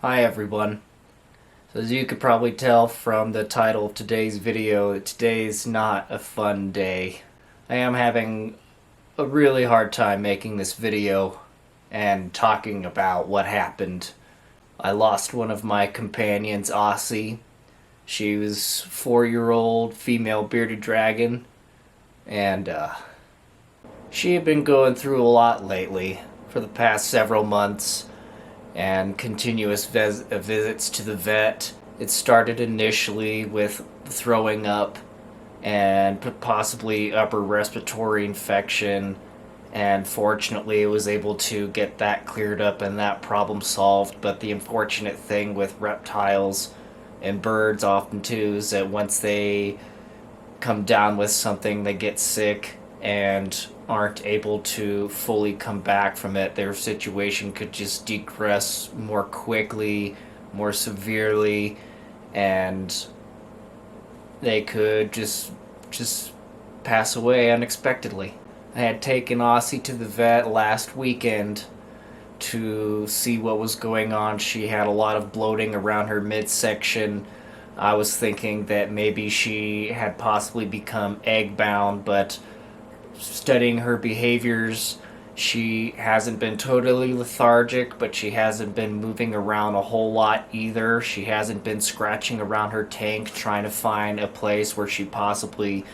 Hi everyone. So as you could probably tell from the title of today's video, today's not a fun day. I am having a really hard time making this video and talking about what happened. I lost one of my companions, Aussie. She was 4-year-old female bearded dragon, and she had been going through a lot lately for the past several months and continuous visits to the vet. It started initially with throwing up and possibly upper respiratory infection, and fortunately it was able to get that cleared up and that problem solved. But the unfortunate thing with reptiles and birds often too is that once they come down with something, they get sick and aren't able to fully come back from it. Their situation could just degress more quickly, more severely, and they could just pass away unexpectedly. I had taken Aussie to the vet last weekend to see what was going on. She had a lot of bloating around her midsection. I was thinking that maybe she had possibly become egg bound, but studying her behaviors, she hasn't been totally lethargic, but she hasn't been moving around a whole lot either. She hasn't been scratching around her tank trying to find a place where she possibly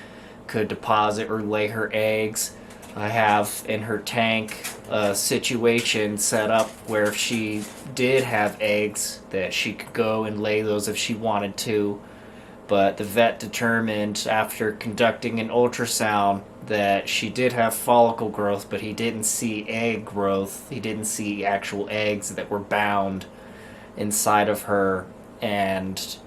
could deposit or lay her eggs. I have in her tank a situation set up where if she did have eggs, that she could go and lay those if she wanted to. But the vet determined after conducting an ultrasound that she did have follicle growth, but he didn't see egg growth. He didn't see actual eggs that were bound inside of her. And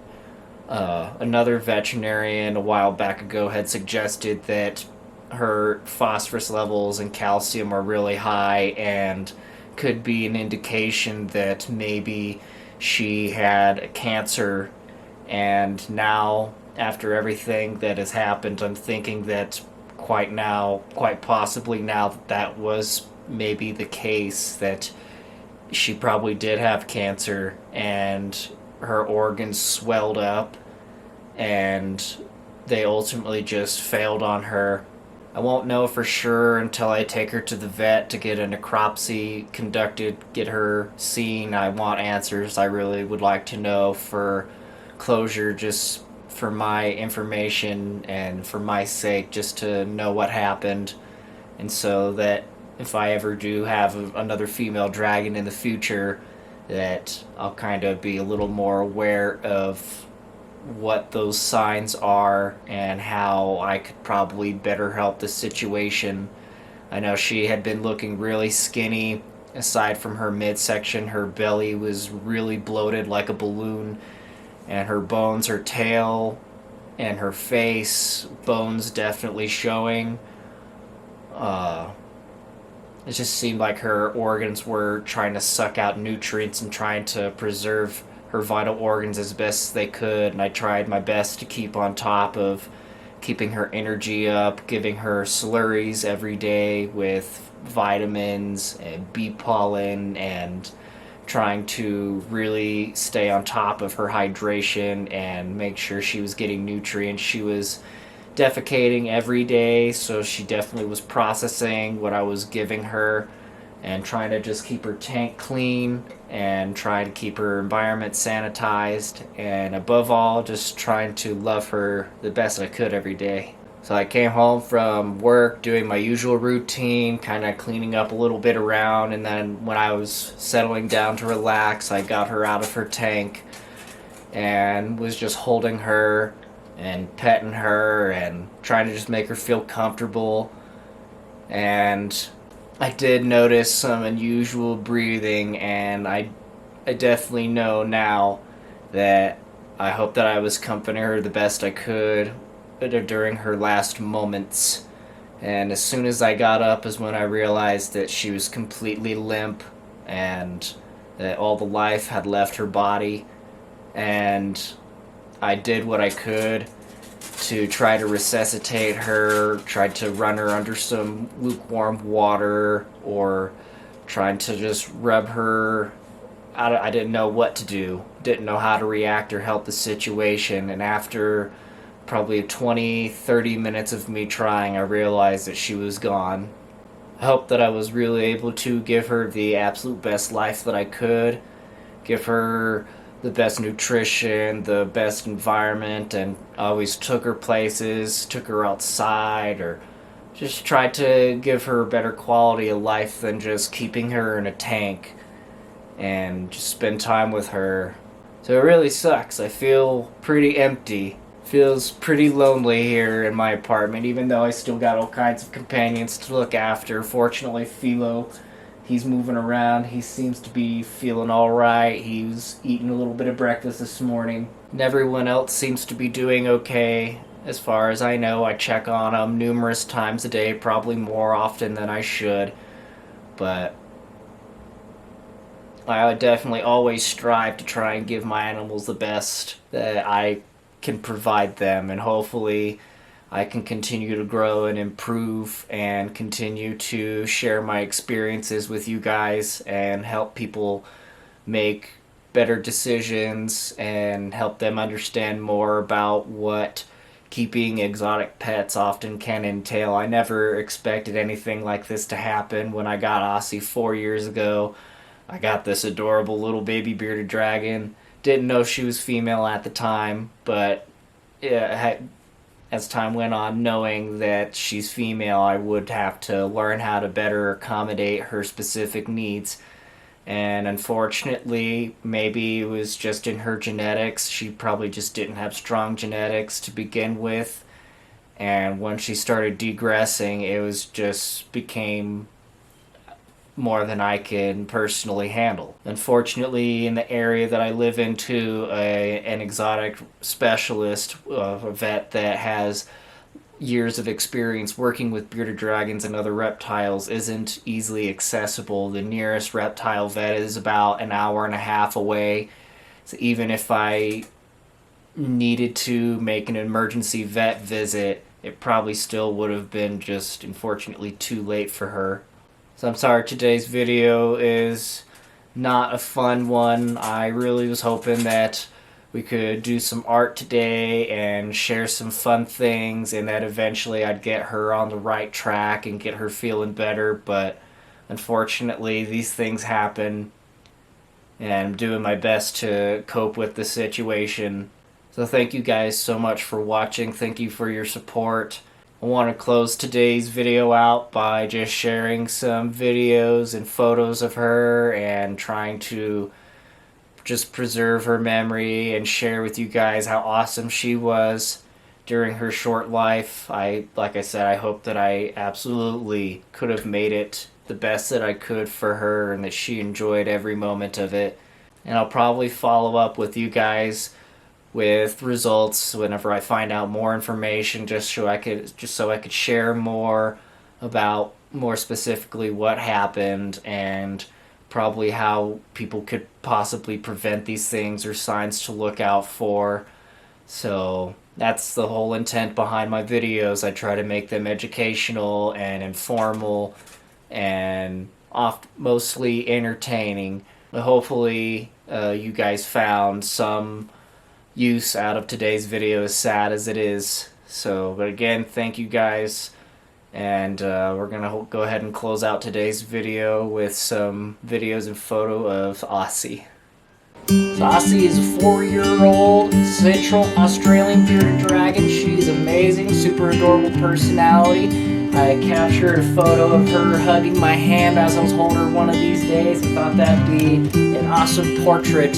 another veterinarian a while back ago had suggested that her phosphorus levels and calcium are really high and could be an indication that maybe she had a cancer. And now, after everything that has happened, I'm thinking that quite possibly now that was maybe the case, that she probably did have cancer and her organs swelled up and they ultimately just failed on her. I won't know for sure until I take her to the vet to get a necropsy conducted, get her seen. I want answers. I really would like to know for closure, just for my information and for my sake, just to know what happened, and so that if I ever do have another female dragon in the future, that I'll kind of be a little more aware of what those signs are and how I could probably better help the situation. I know she had been looking really skinny. Aside from her midsection, her belly was really bloated like a balloon, and her bones, her tail, and her face, bones definitely showing. It just seemed like her organs were trying to suck out nutrients and trying to preserve her vital organs as best they could, and I tried my best to keep on top of keeping her energy up, giving her slurries every day with vitamins and bee pollen, and trying to really stay on top of her hydration and make sure she was getting nutrients. She was defecating every day, so she definitely was processing what I was giving her and trying to just keep her tank clean and trying to keep her environment sanitized, and above all, just trying to love her the best I could every day. So I came home from work doing my usual routine, kind of cleaning up a little bit around, and then when I was settling down to relax, I got her out of her tank and was just holding her and petting her and trying to just make her feel comfortable. And I did notice some unusual breathing, and I definitely know now that I hope that I was comforting her the best I could during her last moments. And as soon as I got up is when I realized that she was completely limp and that all the life had left her body. And I did what I could to try to resuscitate her, tried to run her under some lukewarm water, or tried to just rub her I didn't know what to do, didn't know how to react or help the situation, and after probably 20-30 minutes of me trying, I realized that she was gone. I hope that I was really able to give her the absolute best life that I could, give her the best nutrition, the best environment, and always took her places, took her outside, or just tried to give her a better quality of life than just keeping her in a tank and just spend time with her. So it really sucks. I feel pretty empty. Feels pretty lonely here in my apartment, even though I still got all kinds of companions to look after. Fortunately, Philo, he's moving around. He seems to be feeling alright. He was eating a little bit of breakfast this morning. And everyone else seems to be doing okay. As far as I know, I check on them numerous times a day, probably more often than I should. But I would definitely always strive to try and give my animals the best that I can provide them, and hopefully I can continue to grow and improve and continue to share my experiences with you guys and help people make better decisions and help them understand more about what keeping exotic pets often can entail. I never expected anything like this to happen. When I got Aussie 4 years ago, I got this adorable little baby bearded dragon. Didn't know she was female at the time, but yeah, as time went on, knowing that she's female, I would have to learn how to better accommodate her specific needs. And unfortunately, maybe it was just in her genetics. She probably just didn't have strong genetics to begin with. And when she started degressing, it was just became more than I can personally handle. Unfortunately, in the area that I live in, too, an exotic specialist, a vet that has years of experience working with bearded dragons and other reptiles, isn't easily accessible. The nearest reptile vet is about an hour and a half away. So even if I needed to make an emergency vet visit, it probably still would have been just unfortunately too late for her. So I'm sorry today's video is not a fun one. I really was hoping that we could do some art today and share some fun things, and that eventually I'd get her on the right track and get her feeling better, but unfortunately these things happen, and I'm doing my best to cope with the situation. So thank you guys so much for watching. Thank you for your support. I want to close today's video out by just sharing some videos and photos of her and trying to just preserve her memory and share with you guys how awesome she was during her short life. Like I said, I hope that I absolutely could have made it the best that I could for her and that she enjoyed every moment of it. And I'll probably follow up with you guys with results whenever I find out more information, just so I could share more about more specifically what happened and probably how people could possibly prevent these things or signs to look out for. So that's the whole intent behind my videos. I try to make them educational and informal and mostly entertaining. But hopefully you guys found some use out of today's video, as sad as it is. So, but again, thank you guys, and we're gonna go ahead and close out today's video with some videos and photo of Aussie. So Aussie is a 4-year-old Central Australian bearded dragon. She's amazing, super adorable personality. I captured a photo of her hugging my hand as I was holding her one of these days. I thought that'd be an awesome portrait